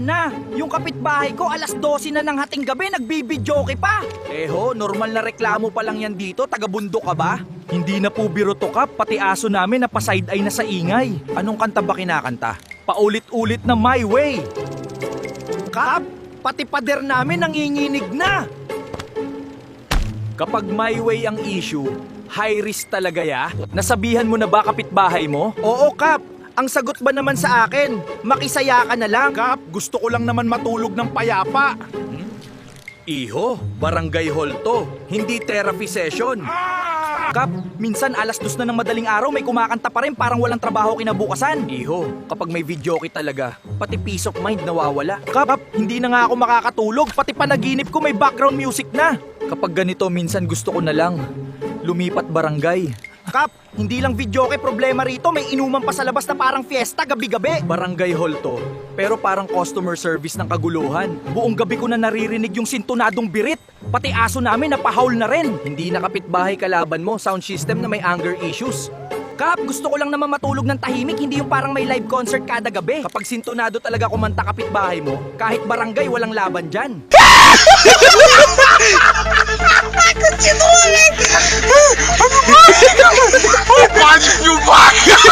na. Yung kapitbahay ko, alas 12 na ng hating gabi, nagbibidyoke pa. Normal na reklamo pa lang yan dito, taga-bundok ka ba? Hindi na po biro to, Kap, pati aso namin napaside-eye na sa ingay. Anong kanta ba kinakanta? Paulit-ulit na My Way. Kap, pati pader namin nanginginig na. Kapag My Way ang issue, high risk talaga ya? Nasabihan mo na ba kapitbahay mo? Oo, Kap. Ang sagot ba naman sa akin? Makisaya ka na lang. Kap, gusto ko lang naman matulog ng payapa. Iho, barangay hall to. Hindi therapy session. Kap, minsan alas 2 na ng madaling araw may kumakanta pa rin parang walang trabaho kinabukasan. Iho, kapag may videoke talaga, pati peace of mind nawawala. Kap, hindi na nga ako makakatulog, pati panaginip ko may background music na. Kapag ganito minsan gusto ko na lang lumipat barangay. Kap, hindi lang videoke problema rito, may inuman pa sa labas na parang fiesta gabi-gabi. Barangay hall to, pero parang customer service ng kaguluhan. Buong gabi ko na naririnig yung sintunadong birit. Pati aso namin napahaul na rin. Hindi na kapitbahay kalaban mo, sound system na may anger issues. Kap, gusto ko lang naman matulog ng tahimik, hindi yung parang may live concert kada gabi. Kapag sintunado talaga kumanta kapitbahay mo, kahit barangay walang laban dyan.